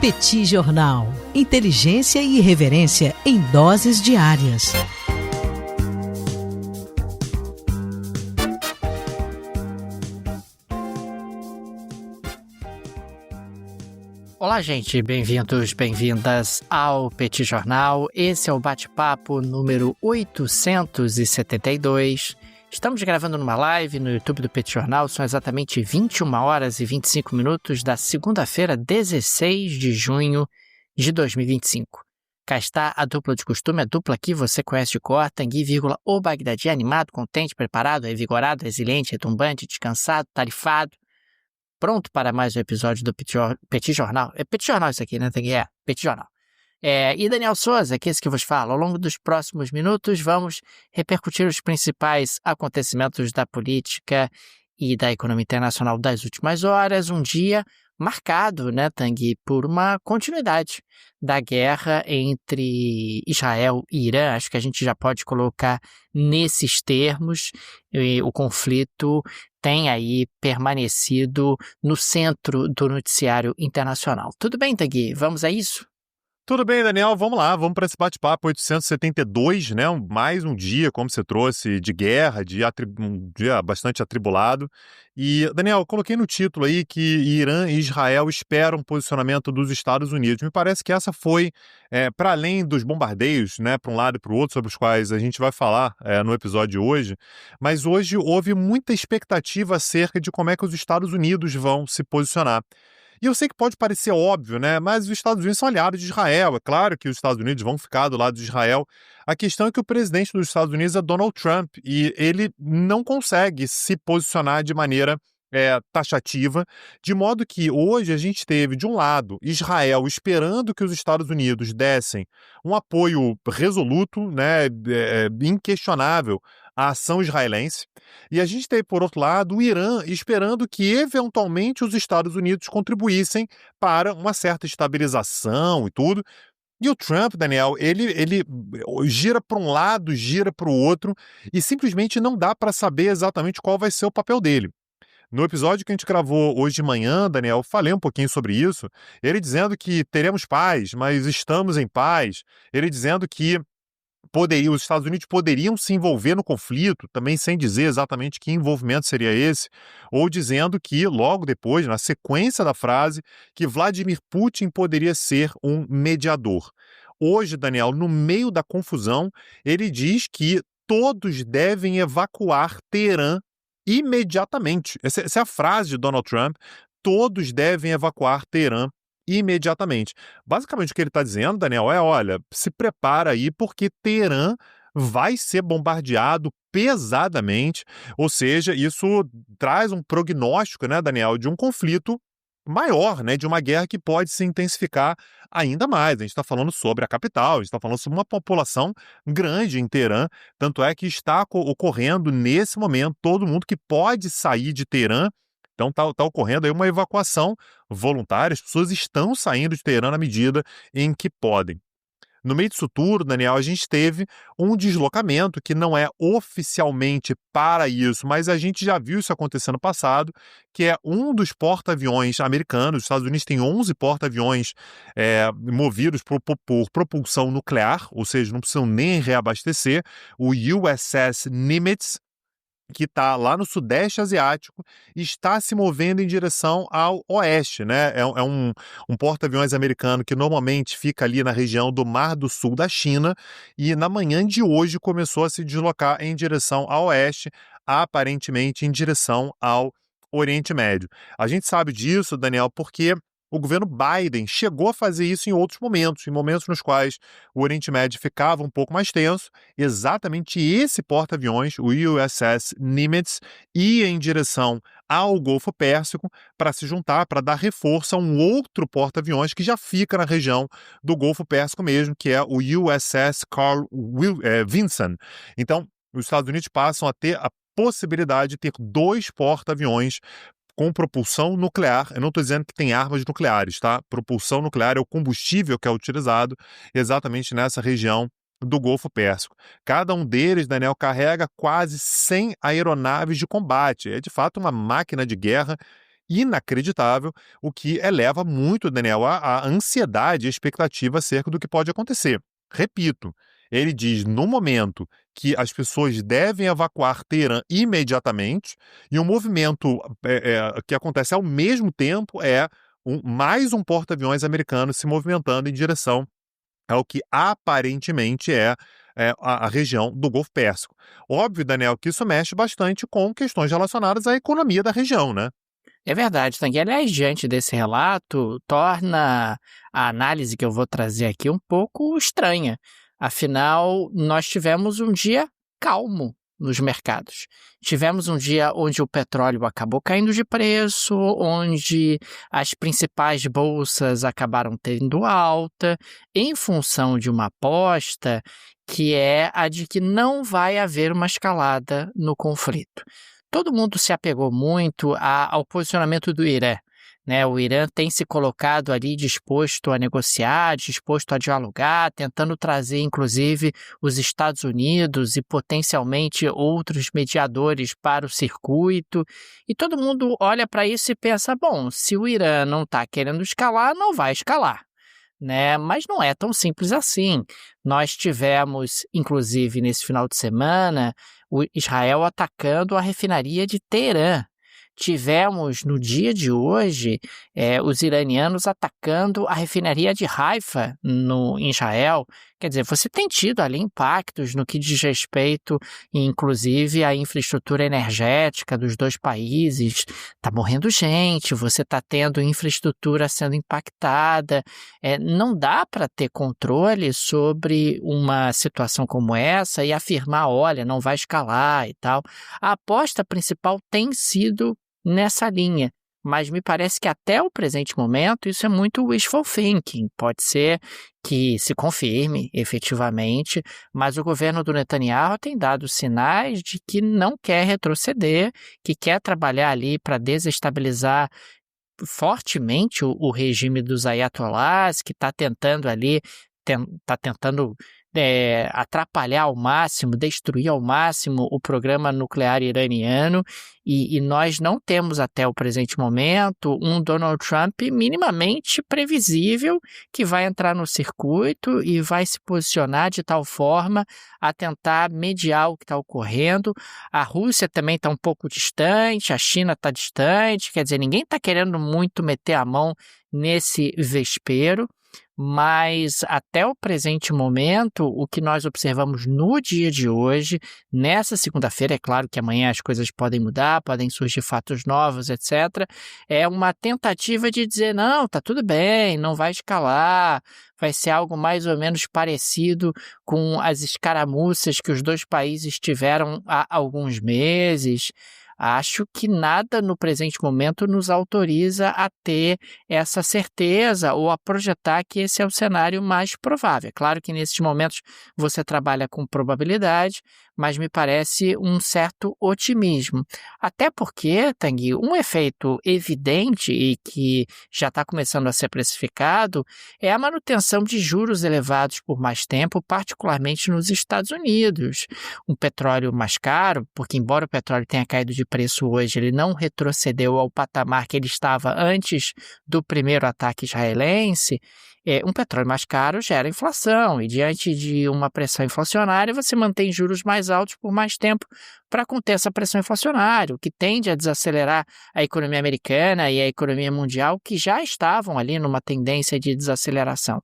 Petit Jornal. Inteligência e irreverência em doses diárias. Olá, gente. Bem-vindos, bem-vindas ao Petit Jornal. Esse é o bate-papo número 872. Estamos gravando numa live no YouTube do Petit Jornal. São exatamente 21 horas e 25 minutos da segunda-feira, 16 de junho de 2025. Cá está a dupla de costume, a dupla que você conhece de cor, Tanguy, o Bagdadi, animado, contente, preparado, revigorado, resiliente, retumbante, descansado, tarifado, pronto para mais um episódio do Petit Jornal. É Petit Jornal isso aqui, né, Tanguy? É, Petit Jornal. E Daniel Souza, que é esse que vos fala. Ao longo dos próximos minutos, vamos repercutir os principais acontecimentos da política e da economia internacional das últimas horas. Um dia marcado, né, Tanguy, por uma continuidade da guerra entre Israel e Irã. Acho que a gente já pode colocar nesses termos. O conflito tem aí permanecido no centro do noticiário internacional. Tudo bem, Tanguy? Vamos a isso? Tudo bem, Daniel, vamos lá, vamos para esse bate-papo 872, né? Mais um dia, como você trouxe, de guerra, um dia bastante atribulado. E, Daniel, eu coloquei no título aí que Irã e Israel esperam um posicionamento dos Estados Unidos. Me parece que essa foi, para além dos bombardeios, né, para um lado e para o outro, sobre os quais a gente vai falar no episódio de hoje, mas hoje houve muita expectativa acerca de como é que os Estados Unidos vão se posicionar. E eu sei que pode parecer óbvio, né? Mas os Estados Unidos são aliados de Israel. É claro que os Estados Unidos vão ficar do lado de Israel. A questão é que o presidente dos Estados Unidos é Donald Trump e ele não consegue se posicionar de maneira taxativa, de modo que hoje a gente teve, de um lado, Israel esperando que os Estados Unidos dessem um apoio resoluto, né, inquestionável à ação israelense, e a gente teve, por outro lado, o Irã esperando que, eventualmente, os Estados Unidos contribuíssem para uma certa estabilização e tudo. E o Trump, Daniel, ele gira para um lado, gira para o outro, e simplesmente não dá para saber exatamente qual vai ser o papel dele. No episódio que a gente gravou hoje de manhã, Daniel, eu falei um pouquinho sobre isso, ele dizendo que teremos paz, mas estamos em paz, ele dizendo que os Estados Unidos poderiam se envolver no conflito, também sem dizer exatamente que envolvimento seria esse, ou dizendo que, logo depois, na sequência da frase, que Vladimir Putin poderia ser um mediador. Hoje, Daniel, no meio da confusão, ele diz que todos devem evacuar Teherã imediatamente. Essa é a frase de Donald Trump. Todos devem evacuar Teherã imediatamente. Basicamente, o que ele está dizendo, Daniel, olha, se prepara aí porque Teherã vai ser bombardeado pesadamente, ou seja, isso traz um prognóstico, né, Daniel, de um conflito maior, né, de uma guerra que pode se intensificar ainda mais. A gente está falando sobre a capital, a gente está falando sobre uma população grande em Teherã, tanto é que está ocorrendo nesse momento todo mundo que pode sair de Teherã. Então tá ocorrendo aí uma evacuação voluntária, as pessoas estão saindo de Teherã na medida em que podem. No meio disso tudo, Daniel, a gente teve um deslocamento que não é oficialmente para isso, mas a gente já viu isso acontecer no passado, que é um dos porta-aviões americanos. Os Estados Unidos têm 11 porta-aviões movidos por propulsão nuclear, ou seja, não precisam nem reabastecer. O USS Nimitz, que está lá no Sudeste Asiático, está se movendo em direção ao oeste, né? É um porta-aviões americano que normalmente fica ali na região do Mar do Sul da China e na manhã de hoje começou a se deslocar em direção ao oeste, aparentemente em direção ao Oriente Médio. A gente sabe disso, Daniel, porque o governo Biden chegou a fazer isso em momentos nos quais o Oriente Médio ficava um pouco mais tenso. Exatamente esse porta-aviões, o USS Nimitz, ia em direção ao Golfo Pérsico para se juntar, para dar reforço a um outro porta-aviões que já fica na região do Golfo Pérsico mesmo, que é o USS Carl Vinson. Então, os Estados Unidos passam a ter a possibilidade de ter 2 porta-aviões com propulsão nuclear. Eu não estou dizendo que tem armas nucleares, tá? Propulsão nuclear é o combustível que é utilizado exatamente nessa região do Golfo Pérsico. Cada um deles, Daniel, carrega quase 100 aeronaves de combate. É, de fato, uma máquina de guerra inacreditável, o que eleva muito, Daniel, a ansiedade e a expectativa acerca do que pode acontecer. Repito, ele diz no momento que as pessoas devem evacuar Teherã imediatamente, e o movimento que acontece ao mesmo tempo é mais um porta-aviões americano se movimentando em direção ao que aparentemente a região do Golfo Pérsico. Óbvio, Daniel, que isso mexe bastante com questões relacionadas à economia da região, né? É verdade, Tanguy. Aliás, diante desse relato, torna a análise que eu vou trazer aqui um pouco estranha. Afinal, nós tivemos um dia calmo nos mercados. Tivemos um dia onde o petróleo acabou caindo de preço, onde as principais bolsas acabaram tendo alta, em função de uma aposta que é a de que não vai haver uma escalada no conflito. Todo mundo se apegou muito ao posicionamento do Irã, né? O Irã tem se colocado ali disposto a negociar, disposto a dialogar, tentando trazer, inclusive, os Estados Unidos e potencialmente outros mediadores para o circuito. E todo mundo olha para isso e pensa, bom, se o Irã não está querendo escalar, não vai escalar, né? Mas não é tão simples assim. Nós tivemos, inclusive, nesse final de semana, o Israel atacando a refinaria de Teherã. Tivemos, no dia de hoje, os iranianos atacando a refinaria de Haifa, em Israel. Quer dizer, você tem tido ali impactos no que diz respeito, inclusive, à infraestrutura energética dos dois países. Está morrendo gente, você está tendo infraestrutura sendo impactada. Não dá para ter controle sobre uma situação como essa e afirmar, olha, não vai escalar e tal. A aposta principal tem sido nessa linha, mas me parece que até o presente momento isso é muito wishful thinking. Pode ser que se confirme efetivamente, mas o governo do Netanyahu tem dado sinais de que não quer retroceder, que quer trabalhar ali para desestabilizar fortemente o regime dos ayatollahs, que está tentando ali, está tentando atrapalhar ao máximo, destruir ao máximo o programa nuclear iraniano, e nós não temos até o presente momento um Donald Trump minimamente previsível que vai entrar no circuito e vai se posicionar de tal forma a tentar mediar o que está ocorrendo. A Rússia também está um pouco distante, a China está distante, quer dizer, ninguém está querendo muito meter a mão nesse vespeiro. Mas até o presente momento, o que nós observamos no dia de hoje, nessa segunda-feira, é claro que amanhã as coisas podem mudar, podem surgir fatos novos, etc., é uma tentativa de dizer, não, tá tudo bem, não vai escalar, vai ser algo mais ou menos parecido com as escaramuças que os dois países tiveram há alguns meses. Acho que nada no presente momento nos autoriza a ter essa certeza ou a projetar que esse é o cenário mais provável. É claro que nesses momentos você trabalha com probabilidade, mas me parece um certo otimismo. Até porque, Tanguy, um efeito evidente e que já está começando a ser precificado é a manutenção de juros elevados por mais tempo, particularmente nos Estados Unidos. Um petróleo mais caro, porque embora o petróleo tenha caído de preço hoje, ele não retrocedeu ao patamar que ele estava antes do primeiro ataque israelense. Um petróleo mais caro gera inflação, e diante de uma pressão inflacionária, você mantém juros mais altos por mais tempo para conter essa pressão inflacionária, o que tende a desacelerar a economia americana e a economia mundial, que já estavam ali numa tendência de desaceleração.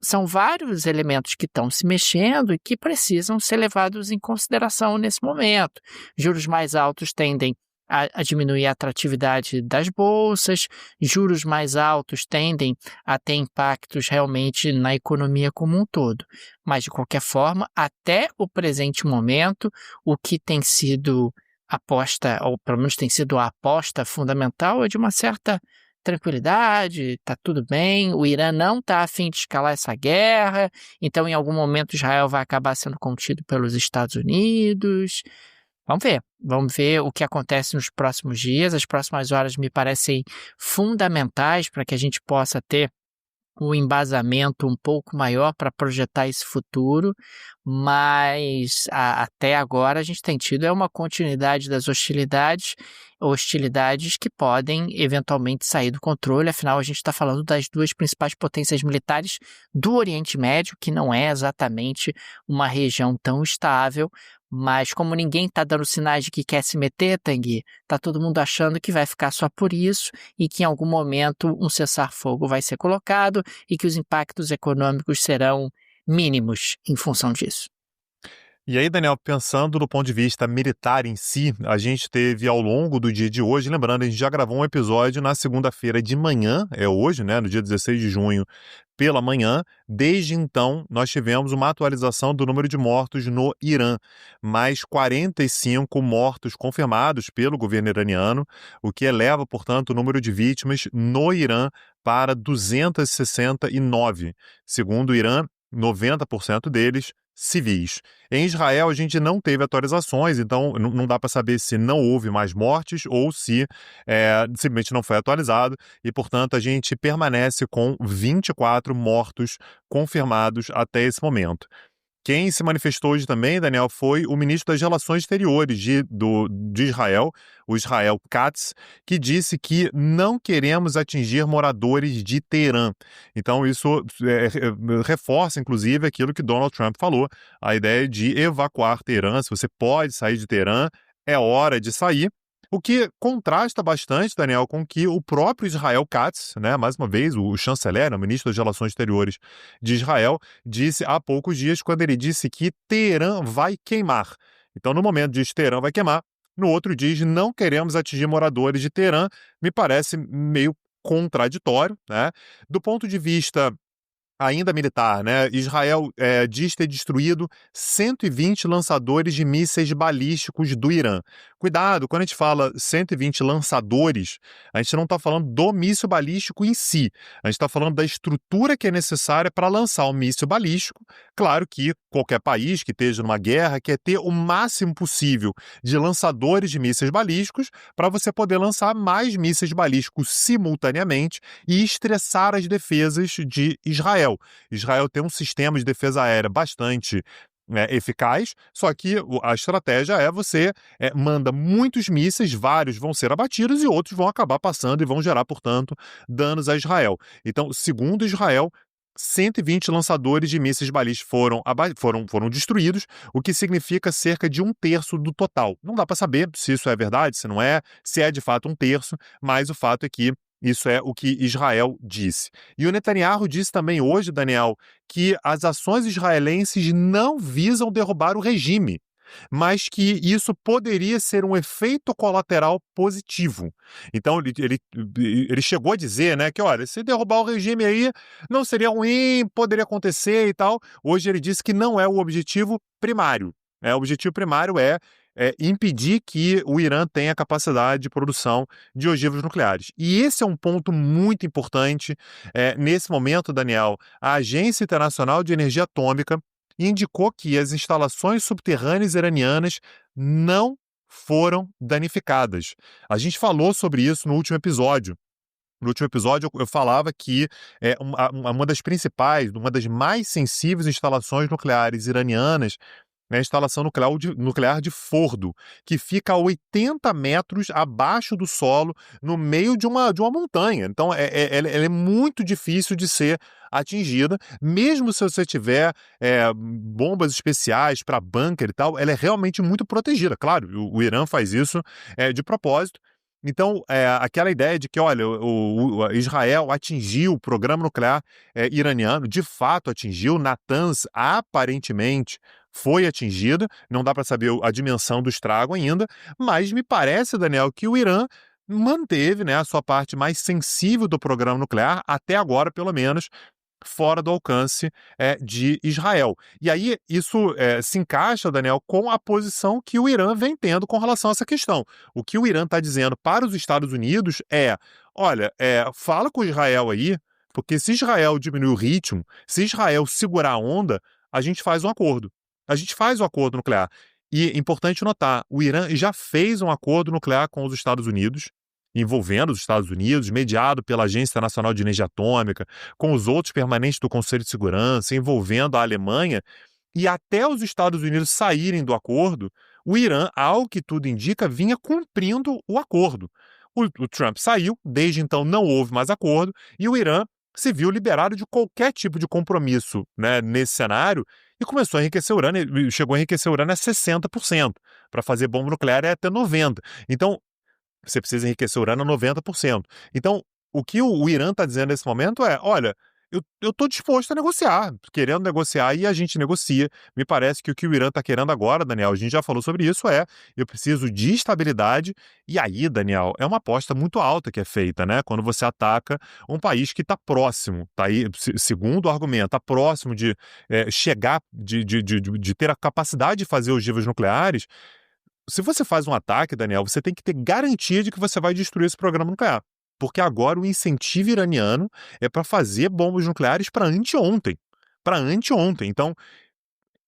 São vários elementos que estão se mexendo e que precisam ser levados em consideração nesse momento. Juros mais altos tendem a diminuir a atratividade das bolsas, juros mais altos tendem a ter impactos realmente na economia como um todo. Mas, de qualquer forma, até o presente momento, o que tem sido aposta, ou pelo menos tem sido a aposta fundamental, é de uma certa tranquilidade, está tudo bem, o Irã não está a fim de escalar essa guerra, então em algum momento Israel vai acabar sendo contido pelos Estados Unidos. Vamos ver o que acontece nos próximos dias. As próximas horas me parecem fundamentais para que a gente possa ter um embasamento um pouco maior para projetar esse futuro, mas até agora a gente tem tido uma continuidade das hostilidades, hostilidades que podem eventualmente sair do controle. Afinal, a gente está falando das duas principais potências militares do Oriente Médio, que não é exatamente uma região tão estável, mas como ninguém está dando sinais de que quer se meter, Tanguy, está todo mundo achando que vai ficar só por isso e que em algum momento um cessar-fogo vai ser colocado e que os impactos econômicos serão mínimos em função disso. E aí, Daniel, pensando do ponto de vista militar em si, a gente teve ao longo do dia de hoje, lembrando, a gente já gravou um episódio na segunda-feira de manhã, é hoje, né, no dia 16 de junho, pela manhã. Desde então, nós tivemos uma atualização do número de mortos no Irã, mais 45 mortos confirmados pelo governo iraniano, o que eleva, portanto, o número de vítimas no Irã para 269. Segundo o Irã, 90% deles civis. Em Israel, a gente não teve atualizações, então não dá para saber se não houve mais mortes ou se simplesmente não foi atualizado e, portanto, a gente permanece com 24 mortos confirmados até esse momento. Quem se manifestou hoje também, Daniel, foi o ministro das Relações Exteriores de Israel, o Israel Katz, que disse que não queremos atingir moradores de Teherã. Então, isso reforça, inclusive, aquilo que Donald Trump falou, a ideia de evacuar Teherã. Se você pode sair de Teherã, é hora de sair. O que contrasta bastante, Daniel, com que o próprio Israel Katz, né, mais uma vez, o chanceler, o ministro das Relações Exteriores de Israel, disse há poucos dias, quando ele disse que Teherã vai queimar. Então, no momento diz Teherã vai queimar, no outro diz não queremos atingir moradores de Teherã. Me parece meio contraditório, né? Do ponto de vista ainda militar, né? Israel diz ter destruído 120 lançadores de mísseis balísticos do Irã. Cuidado, quando a gente fala 120 lançadores, a gente não está falando do míssil balístico em si. A gente está falando da estrutura que é necessária para lançar um míssil balístico. Claro que qualquer país que esteja numa guerra quer ter o máximo possível de lançadores de mísseis balísticos para você poder lançar mais mísseis balísticos simultaneamente e estressar as defesas de Israel. Israel tem um sistema de defesa aérea bastante eficaz, só que a estratégia é você manda muitos mísseis, vários vão ser abatidos e outros vão acabar passando e vão gerar, portanto, danos a Israel. Então, segundo Israel, 120 lançadores de mísseis balísticos foram destruídos, o que significa cerca de 1/3 do total. Não dá para saber se isso é verdade, se não é, se é de fato 1/3, mas o fato é que isso é o que Israel disse. E o Netanyahu disse também hoje, Daniel, que as ações israelenses não visam derrubar o regime, mas que isso poderia ser um efeito colateral positivo. Então, ele chegou a dizer, né, que, olha, se derrubar o regime aí, não seria ruim, poderia acontecer e tal. Hoje ele disse que não é o objetivo primário. O objetivo primário é impedir que o Irã tenha capacidade de produção de ogivas nucleares. E esse é um ponto muito importante. Nesse momento, Daniel, a Agência Internacional de Energia Atômica indicou que as instalações subterrâneas iranianas não foram danificadas. A gente falou sobre isso no último episódio. No último episódio, eu falava que uma das principais, uma das mais sensíveis instalações nucleares iranianas é a instalação nuclear de Fordo, que fica a 80 metros abaixo do solo, no meio de uma montanha. Então, ela é muito difícil de ser atingida. Mesmo se você tiver bombas especiais para bunker e tal, ela é realmente muito protegida. Claro, o Irã faz isso de propósito. Então, aquela ideia de que, olha, o Israel atingiu o programa nuclear iraniano, de fato atingiu, Natanz aparentemente foi atingida, não dá para saber a dimensão do estrago ainda, mas me parece, Daniel, que o Irã manteve, né, a sua parte mais sensível do programa nuclear, até agora, pelo menos, fora do alcance de Israel. E aí isso se encaixa, Daniel, com a posição que o Irã vem tendo com relação a essa questão. O que o Irã está dizendo para os Estados Unidos olha, fala com Israel aí, porque se Israel diminuir o ritmo, se Israel segurar a onda, a gente faz um acordo. A gente faz um acordo nuclear. E é importante notar, o Irã já fez um acordo nuclear com os Estados Unidos, envolvendo os Estados Unidos, mediado pela Agência Internacional de Energia Atômica, com os outros permanentes do Conselho de Segurança, envolvendo a Alemanha, e até os Estados Unidos saírem do acordo, o Irã, ao que tudo indica, vinha cumprindo o acordo. O Trump saiu, desde então não houve mais acordo, e o Irã se viu liberado de qualquer tipo de compromisso, né, nesse cenário e começou a enriquecer urânio, chegou a enriquecer urânio a 60%. Para fazer bomba nuclear é até 90%. Então, você precisa enriquecer urânio a 90%. Então, o que o Irã está dizendo nesse momento é, olha, eu estou disposto a negociar, querendo negociar e a gente negocia. Me parece que o que o Irã está querendo agora, Daniel, a gente já falou sobre isso, eu preciso de estabilidade. E aí, Daniel, é uma aposta muito alta que é feita, né? Quando você ataca um país que está próximo, tá aí, segundo o argumento, está próximo de chegar, de ter a capacidade de fazer ogivas nucleares. Se você faz um ataque, Daniel, você tem que ter garantia de que você vai destruir esse programa nuclear. Porque agora o incentivo iraniano é para fazer bombas nucleares para anteontem. Para anteontem. Então,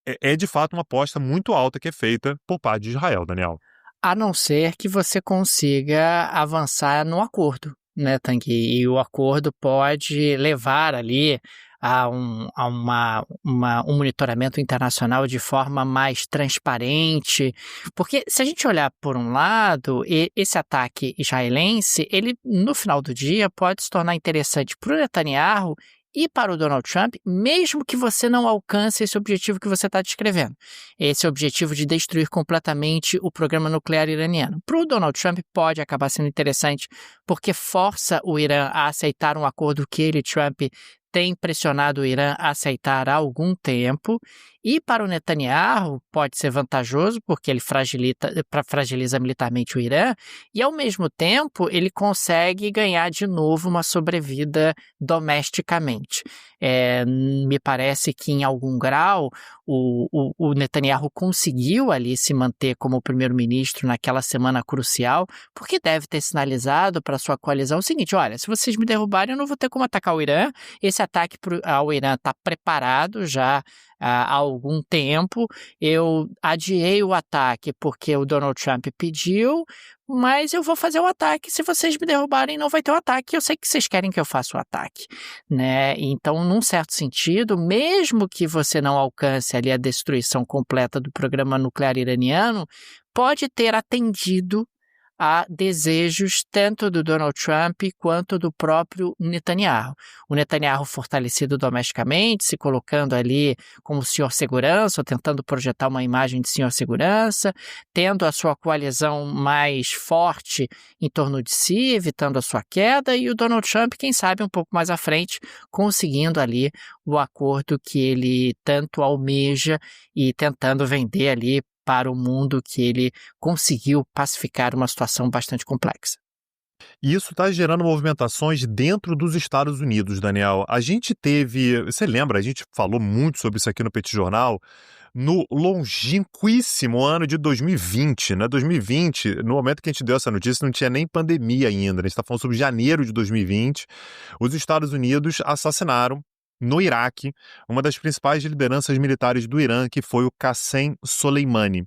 é de fato uma aposta muito alta que é feita por parte de Israel, Daniel. A não ser que você consiga avançar no acordo, né, Tanguy? E o acordo pode levar ali a um monitoramento internacional de forma mais transparente. Porque se a gente olhar por um lado, esse ataque israelense, ele no final do dia pode se tornar interessante para o Netanyahu e para o Donald Trump, mesmo que você não alcance esse objetivo que você está descrevendo. Esse objetivo de destruir completamente o programa nuclear iraniano. Para o Donald Trump pode acabar sendo interessante porque força o Irã a aceitar um acordo que ele, Trump, tem pressionado o Irã a aceitar há algum tempo, e para o Netanyahu pode ser vantajoso porque ele fragiliza militarmente o Irã, e ao mesmo tempo ele consegue ganhar de novo uma sobrevida domesticamente. Me parece que em algum grau o Netanyahu conseguiu ali se manter como primeiro-ministro naquela semana crucial, porque deve ter sinalizado para sua coalizão o seguinte: olha, se vocês me derrubarem eu não vou ter como atacar o Irã, esse ataque ao Irã está preparado já há algum tempo, eu adiei o ataque porque o Donald Trump pediu, mas eu vou fazer o ataque, se vocês me derrubarem não vai ter o ataque, eu sei que vocês querem que eu faça o ataque, né? Então, num certo sentido, mesmo que você não alcance ali a destruição completa do programa nuclear iraniano, pode ter atendido a desejos tanto do Donald Trump quanto do próprio Netanyahu. O Netanyahu fortalecido domesticamente, se colocando ali como senhor segurança, ou tentando projetar uma imagem de senhor segurança, tendo a sua coalizão mais forte em torno de si, evitando a sua queda, e o Donald Trump, quem sabe, um pouco mais à frente, conseguindo ali o acordo que ele tanto almeja e tentando vender ali para o mundo que ele conseguiu pacificar uma situação bastante complexa. E isso está gerando movimentações dentro dos Estados Unidos, Daniel. A gente teve, você lembra, a gente falou muito sobre isso aqui no Petit Jornal, no longínquíssimo ano de 2020, né? 2020, no momento que a gente deu essa notícia, não tinha nem pandemia ainda, a gente está falando sobre janeiro de 2020, os Estados Unidos assassinaram no Iraque uma das principais lideranças militares do Irã, que foi o Qassem Soleimani.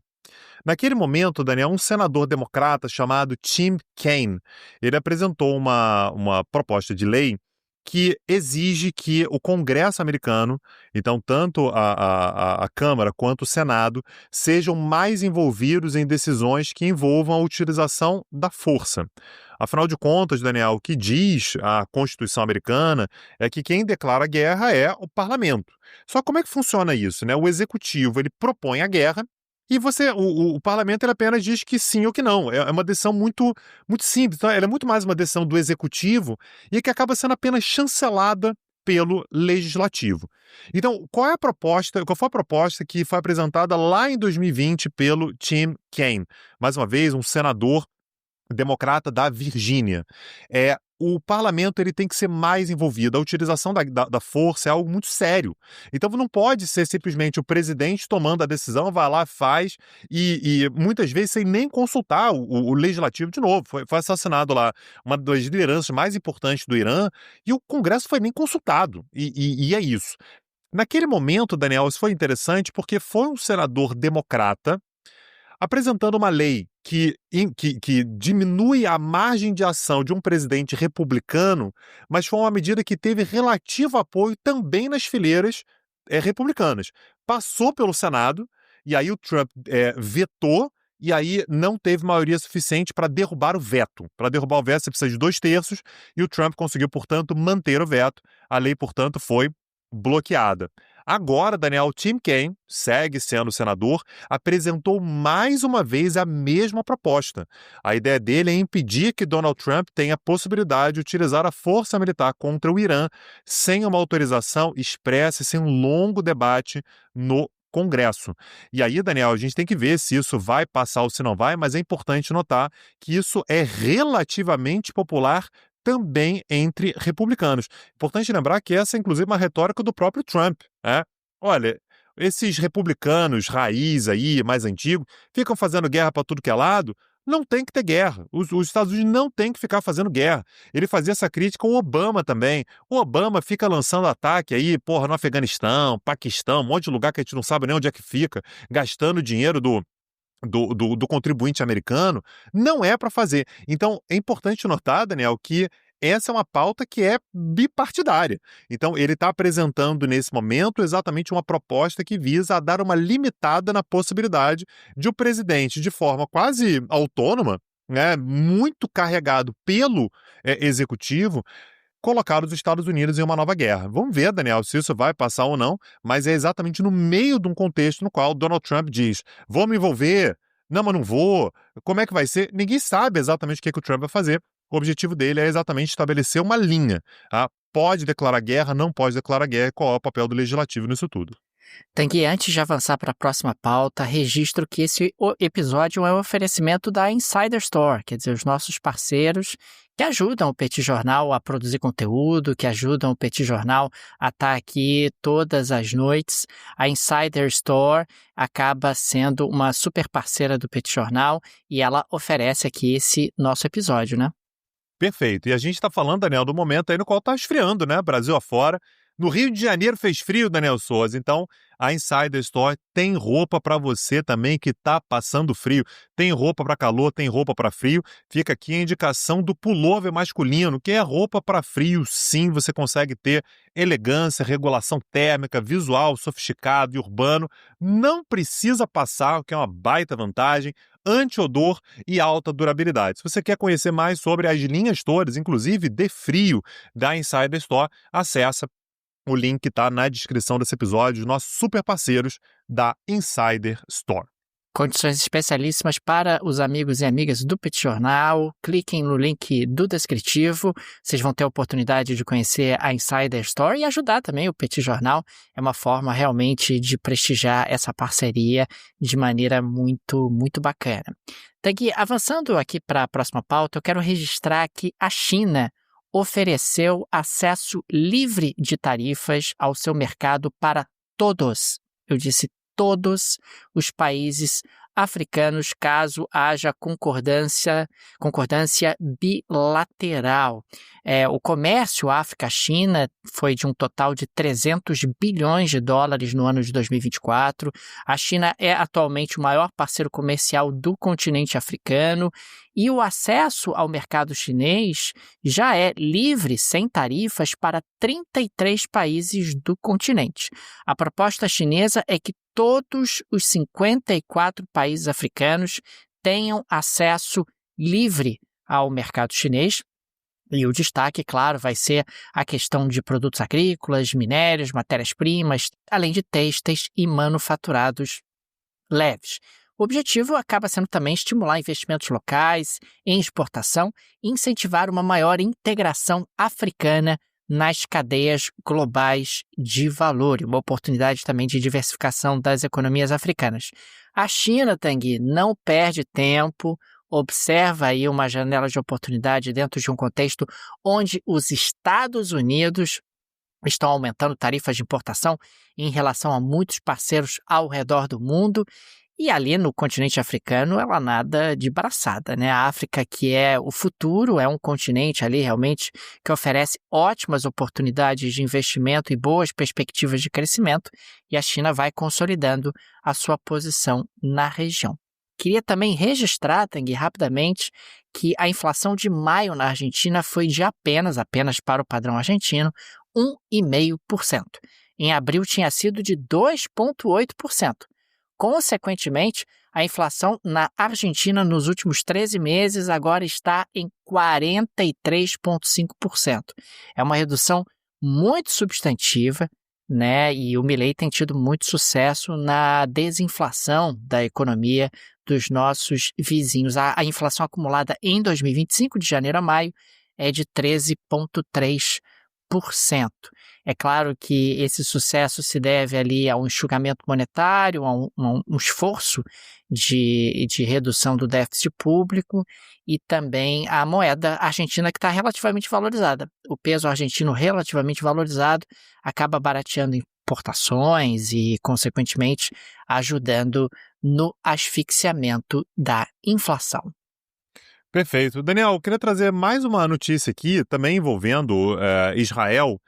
Naquele momento, Daniel, um senador democrata chamado Tim Kaine, ele apresentou uma proposta de lei que exige que o Congresso americano, então tanto a Câmara quanto o Senado, sejam mais envolvidos em decisões que envolvam a utilização da força. Afinal de contas, Daniel, o que diz a Constituição americana é que quem declara guerra é o parlamento. Só como é que funciona isso, né? O executivo, ele propõe a guerra e o parlamento ele apenas diz que sim ou que não. É uma decisão muito, muito simples. Então, ela é muito mais uma decisão do executivo e que acaba sendo apenas chancelada pelo legislativo. Então, qual foi a proposta que foi apresentada lá em 2020 pelo Tim Kaine? Mais uma vez, um senador democrata da Virgínia. O parlamento ele tem que ser mais envolvido. A utilização da força é algo muito sério. Então não pode ser simplesmente o presidente tomando a decisão, vai lá, faz, e muitas vezes sem nem consultar o legislativo de novo. Foi assassinado lá uma das lideranças mais importantes do Irã e o Congresso foi nem consultado. E é isso. Naquele momento, Daniel, isso foi interessante porque foi um senador democrata apresentando uma lei que diminui a margem de ação de um presidente republicano, mas foi uma medida que teve relativo apoio também nas fileiras republicanas. Passou pelo Senado, e aí o Trump vetou, e aí não teve maioria suficiente para derrubar o veto. Para derrubar o veto, você precisa de 2/3, e o Trump conseguiu, portanto, manter o veto. A lei, portanto, foi bloqueada. Agora, Daniel, Tim Kaine, segue sendo senador, apresentou mais uma vez a mesma proposta. A ideia dele é impedir que Donald Trump tenha a possibilidade de utilizar a força militar contra o Irã sem uma autorização expressa e sem um longo debate no Congresso. E aí, Daniel, a gente tem que ver se isso vai passar ou se não vai, mas é importante notar que isso é relativamente popular também entre republicanos. Importante lembrar que essa é, inclusive, uma retórica do próprio Trump, né? Olha, esses republicanos raiz aí, mais antigos, ficam fazendo guerra para tudo que é lado. Não tem que ter guerra. Os Estados Unidos não tem que ficar fazendo guerra. Ele fazia essa crítica ao Obama também. O Obama fica lançando ataque aí, porra, no Afeganistão, Paquistão, um monte de lugar que a gente não sabe nem onde é que fica, gastando dinheiro do contribuinte americano, não é para fazer. Então, é importante notar, Daniel, que essa é uma pauta que é bipartidária. Então, ele está apresentando nesse momento exatamente uma proposta que visa a dar uma limitada na possibilidade de o presidente, de forma quase autônoma, né, muito carregado pelo executivo, colocar os Estados Unidos em uma nova guerra. Vamos ver, Daniel, se isso vai passar ou não, mas é exatamente no meio de um contexto no qual Donald Trump diz: vou me envolver, não, mas não vou, como é que vai ser? Ninguém sabe exatamente o que o Trump vai fazer. O objetivo dele é exatamente estabelecer uma linha. Tá? Pode declarar guerra, não pode declarar guerra, e qual é o papel do legislativo nisso tudo. Tanguy, antes de avançar para a próxima pauta, registro que esse episódio é um oferecimento da Insider Store, quer dizer, os nossos parceiros que ajudam o Petit Jornal a produzir conteúdo, que ajudam o Petit Jornal a estar aqui todas as noites. A Insider Store acaba sendo uma super parceira do Petit Jornal e ela oferece aqui esse nosso episódio, né? Perfeito. E a gente está falando, Daniel, do momento aí no qual está esfriando, né? Brasil afora. No Rio de Janeiro fez frio, Daniel Souza. Então, a Insider Store tem roupa para você também que está passando frio. Tem roupa para calor, tem roupa para frio. Fica aqui a indicação do pullover masculino, que é roupa para frio. Sim, você consegue ter elegância, regulação térmica, visual sofisticado e urbano. Não precisa passar, o que é uma baita vantagem. Anti-odor e alta durabilidade. Se você quer conhecer mais sobre as linhas todas, inclusive de frio da Insider Store, acessa o link que está na descrição desse episódio, nossos super parceiros da Insider Store. Condições especialíssimas para os amigos e amigas do Petit Jornal. Cliquem no link do descritivo. Vocês vão ter a oportunidade de conhecer a Insider Store e ajudar também o Petit Jornal. É uma forma realmente de prestigiar essa parceria de maneira muito, muito bacana. Tanguy, avançando aqui para a próxima pauta, eu quero registrar que a China ofereceu acesso livre de tarifas ao seu mercado para todos. Eu disse todos os países africanos, caso haja concordância bilateral. O comércio África-China foi de um total de 300 bilhões de dólares no ano de 2024. A China é atualmente o maior parceiro comercial do continente africano e o acesso ao mercado chinês já é livre, sem tarifas, para 33 países do continente. A proposta chinesa é que todos os 54 países africanos tenham acesso livre ao mercado chinês. E o destaque, claro, vai ser a questão de produtos agrícolas, minérios, matérias-primas, além de têxteis e manufaturados leves. O objetivo acaba sendo também estimular investimentos locais em exportação e incentivar uma maior integração africana nas cadeias globais de valor e uma oportunidade também de diversificação das economias africanas. A China, Tanguy, não perde tempo, observa aí uma janela de oportunidade dentro de um contexto onde os Estados Unidos estão aumentando tarifas de importação em relação a muitos parceiros ao redor do mundo. E ali no continente africano, ela nada de braçada, né? A África, que é o futuro, é um continente ali realmente que oferece ótimas oportunidades de investimento e boas perspectivas de crescimento, e a China vai consolidando a sua posição na região. Queria também registrar, Tanguy, rapidamente, que a inflação de maio na Argentina foi de apenas para o padrão argentino, 1,5%. Em abril tinha sido de 2,8%. consequentemente, a inflação na Argentina nos últimos 13 meses agora está em 43,5%. É uma redução muito substantiva, né? E o Milei tem tido muito sucesso na desinflação da economia dos nossos vizinhos. A inflação acumulada em 2025, de janeiro a maio, é de 13,3%. É claro que esse sucesso se deve ali a um enxugamento monetário, a um esforço de redução do déficit público e também a moeda argentina que está relativamente valorizada. O peso argentino relativamente valorizado acaba barateando importações e, consequentemente, ajudando no asfixiamento da inflação. Perfeito. Daniel, eu queria trazer mais uma notícia aqui, também envolvendo Israel,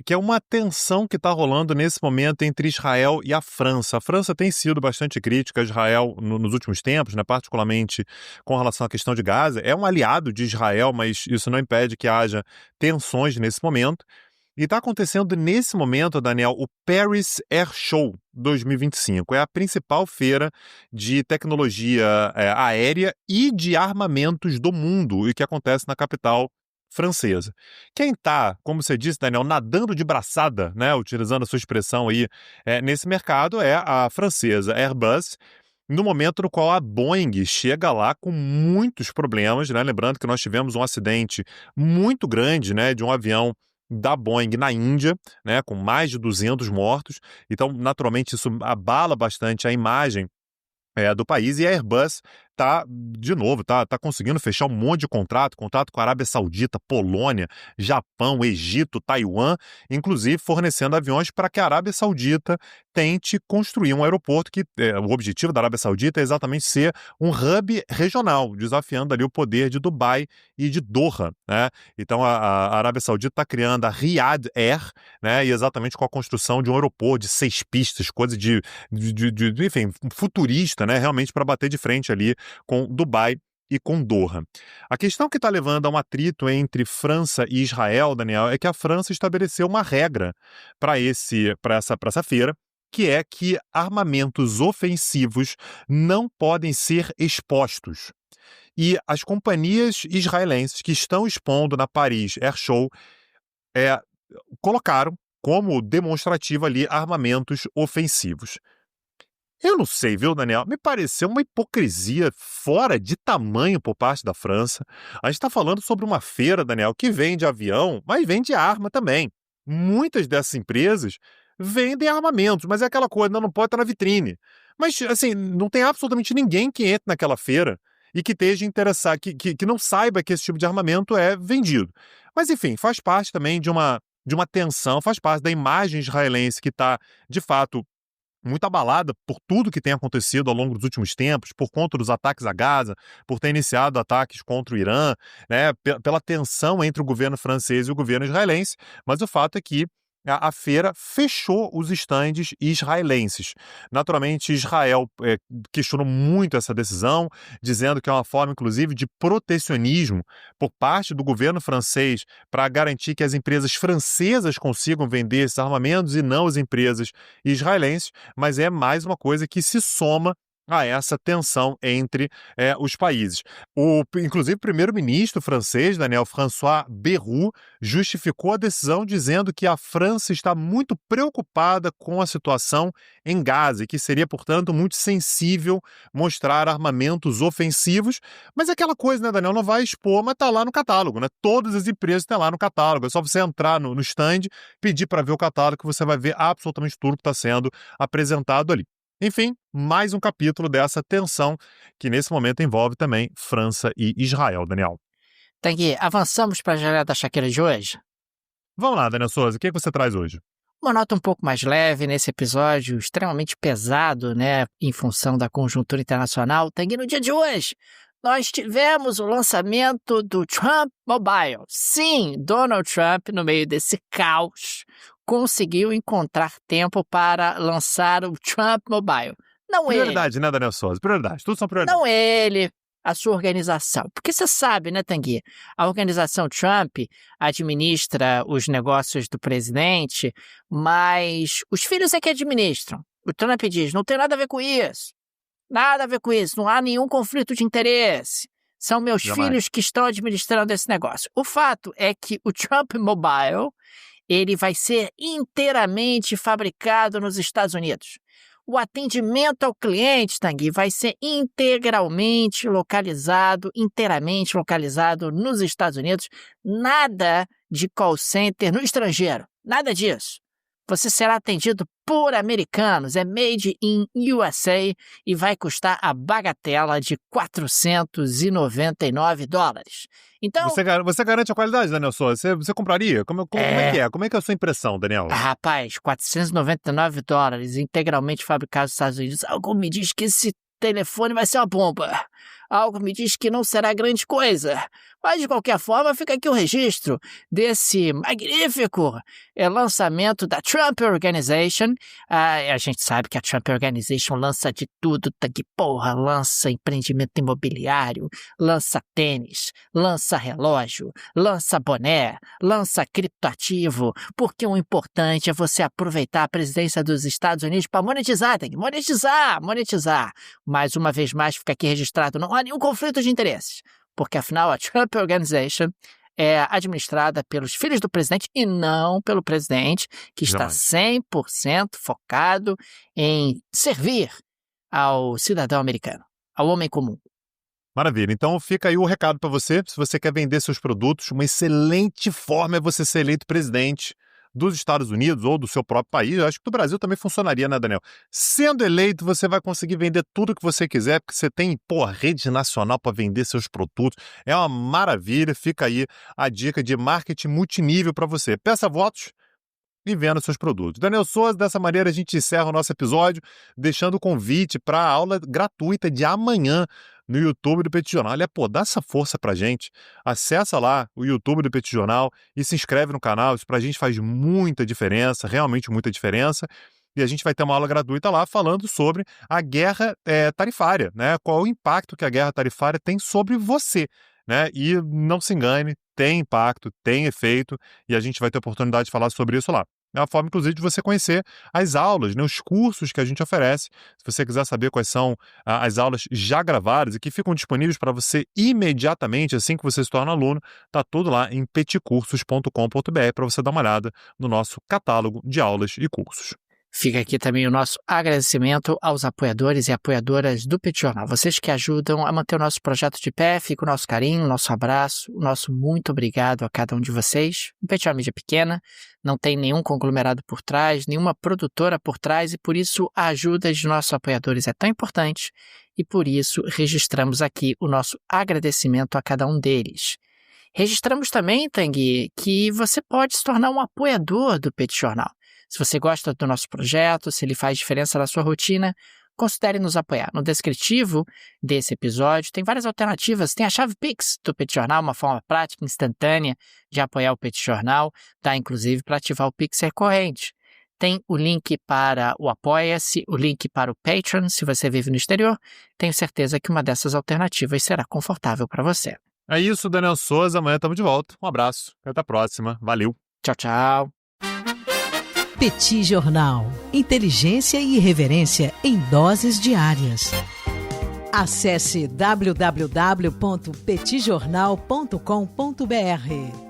que é uma tensão que está rolando nesse momento entre Israel e a França. A França tem sido bastante crítica a Israel nos últimos tempos, né, particularmente com relação à questão de Gaza. É um aliado de Israel, mas isso não impede que haja tensões nesse momento. E está acontecendo nesse momento, Daniel, o Paris Air Show 2025. É a principal feira de tecnologia aérea e de armamentos do mundo, e que acontece na capital francesa. Quem está, como você disse, Daniel, nadando de braçada, né, utilizando a sua expressão aí, nesse mercado é a francesa Airbus, no momento no qual a Boeing chega lá com muitos problemas, né? Lembrando que nós tivemos um acidente muito grande, né, de um avião da Boeing na Índia, né, com mais de 200 mortos. Então, naturalmente, isso abala bastante a imagem do país, e a Airbus tá conseguindo fechar um monte de contrato com a Arábia Saudita, Polônia, Japão, Egito, Taiwan, inclusive fornecendo aviões para que a Arábia Saudita tente construir um aeroporto que o objetivo da Arábia Saudita é exatamente ser um hub regional, desafiando ali o poder de Dubai e de Doha, né? Então a Arábia Saudita está criando a Riyadh Air, né? E exatamente com a construção de um aeroporto de 6 pistas, coisa enfim, futurista, né? Realmente para bater de frente ali com Dubai e com Doha. A questão que está levando a um atrito entre França e Israel, Daniel, é que a França estabeleceu uma regra para essa feira, que é que armamentos ofensivos não podem ser expostos. E as companhias israelenses que estão expondo na Paris Air Show colocaram como demonstrativo ali armamentos ofensivos. Eu não sei, viu, Daniel? Me pareceu uma hipocrisia fora de tamanho por parte da França. A gente está falando sobre uma feira, Daniel, que vende avião, mas vende arma também. Muitas dessas empresas vendem armamentos, mas é aquela coisa, não pode estar na vitrine. Mas, assim, não tem absolutamente ninguém que entre naquela feira e que esteja interessado, que não saiba que esse tipo de armamento é vendido. Mas, enfim, faz parte também de uma tensão, faz parte da imagem israelense que está, de fato, muito abalada por tudo que tem acontecido ao longo dos últimos tempos, por conta dos ataques a Gaza, por ter iniciado ataques contra o Irã, né, pela tensão entre o governo francês e o governo israelense, mas o fato é que a feira fechou os estandes israelenses. Naturalmente, Israel questionou muito essa decisão, dizendo que é uma forma, inclusive, de protecionismo por parte do governo francês para garantir que as empresas francesas consigam vender esses armamentos e não as empresas israelenses, mas é mais uma coisa que se soma a essa tensão entre os países. Inclusive, o primeiro-ministro francês, Daniel, François Bayrou, justificou a decisão dizendo que a França está muito preocupada com a situação em Gaza e que seria, portanto, muito sensível mostrar armamentos ofensivos. Mas é aquela coisa, né, Daniel? Não vai expor, mas está lá no catálogo, né? Todas as empresas estão lá no catálogo. É só você entrar no stand, pedir para ver o catálogo, que você vai ver absolutamente tudo que está sendo apresentado ali. Enfim, mais um capítulo dessa tensão que nesse momento envolve também França e Israel, Daniel. Tanguy, avançamos para a janela da Shakira de hoje? Vamos lá, Daniel Souza, o que você traz hoje? Uma nota um pouco mais leve nesse episódio extremamente pesado, né, em função da conjuntura internacional. Tanguy, no dia de hoje, nós tivemos o lançamento do Trump Mobile. Sim, Donald Trump, no meio desse caos, conseguiu encontrar tempo para lançar o Trump Mobile. Não prioridade, né, Daniel Souza? Prioridade, tudo são prioridades. Não ele, a sua organização. Porque você sabe, né, Tanguy? A organização Trump administra os negócios do presidente, mas os filhos é que administram. O Trump diz, não tem nada a ver com isso. Nada a ver com isso, não há nenhum conflito de interesse. São meus filhos que estão administrando esse negócio. O fato é que o Trump Mobile, ele vai ser inteiramente fabricado nos Estados Unidos. O atendimento ao cliente, Tanguy, vai ser inteiramente localizado nos Estados Unidos. Nada de call center no estrangeiro, nada disso. Você será atendido por americanos, é made in USA e vai custar a bagatela de $499. Então, você garante a qualidade, Daniel Souza? Você compraria? Como é? Como é que é a sua impressão, Daniel? Rapaz, $499 integralmente fabricado nos Estados Unidos. Algo me diz que esse telefone vai ser uma bomba. Algo me diz que não será grande coisa. Mas, de qualquer forma, fica aqui o registro desse magnífico lançamento da Trump Organization. A gente sabe que a Trump Organization lança de tudo, lança empreendimento imobiliário, lança tênis, lança relógio, lança boné, lança criptoativo, porque o importante é você aproveitar a presidência dos Estados Unidos para monetizar, monetizar. Mais uma vez mais, fica aqui registrado, não há nenhum conflito de interesses. Porque, afinal, a Trump Organization é administrada pelos filhos do presidente e não pelo presidente, que está 100% focado em servir ao cidadão americano, ao homem comum. Maravilha. Então fica aí o recado para você. Se você quer vender seus produtos, uma excelente forma é você ser eleito presidente dos Estados Unidos ou do seu próprio país. Eu acho que do Brasil também funcionaria, né, Daniel? Sendo eleito, você vai conseguir vender tudo que você quiser, porque você tem, rede nacional para vender seus produtos. É uma maravilha. Fica aí a dica de marketing multinível para você. Peça votos e venda seus produtos. Daniel Souza, dessa maneira a gente encerra o nosso episódio, deixando o convite para a aula gratuita de amanhã no YouTube do Petit Jornal. Olha, dá essa força pra gente. Acessa lá o YouTube do Petit Jornal e se inscreve no canal. Isso pra gente faz muita diferença, realmente muita diferença. E a gente vai ter uma aula gratuita lá falando sobre a guerra tarifária, né? Qual o impacto que a guerra tarifária tem sobre você, né? E não se engane, tem impacto, tem efeito, e a gente vai ter oportunidade de falar sobre isso lá. É uma forma, inclusive, de você conhecer as aulas, né, os cursos que a gente oferece. Se você quiser saber quais são as aulas já gravadas e que ficam disponíveis para você imediatamente, assim que você se torna aluno, está tudo lá em petcursos.com.br para você dar uma olhada no nosso catálogo de aulas e cursos. Fica aqui também o nosso agradecimento aos apoiadores e apoiadoras do Petit Jornal. Vocês que ajudam a manter o nosso projeto de pé, fica o nosso carinho, o nosso abraço, o nosso muito obrigado a cada um de vocês. O Petit é uma mídia pequena, não tem nenhum conglomerado por trás, nenhuma produtora por trás e por isso a ajuda de nossos apoiadores é tão importante e por isso registramos aqui o nosso agradecimento a cada um deles. Registramos também, Tanguy, que você pode se tornar um apoiador do Petit Jornal. Se você gosta do nosso projeto, se ele faz diferença na sua rotina, considere nos apoiar. No descritivo desse episódio tem várias alternativas. Tem a chave Pix do Petit Jornal, uma forma prática, instantânea de apoiar o Petit Jornal. Dá, inclusive, para ativar o Pix recorrente. Tem o link para o Apoia-se, o link para o Patreon, se você vive no exterior. Tenho certeza que uma dessas alternativas será confortável para você. É isso, Daniel Souza. Amanhã estamos de volta. Um abraço. Até a próxima. Valeu. Tchau, tchau. Petit Jornal. Inteligência e irreverência em doses diárias. Acesse www.petitjornal.com.br.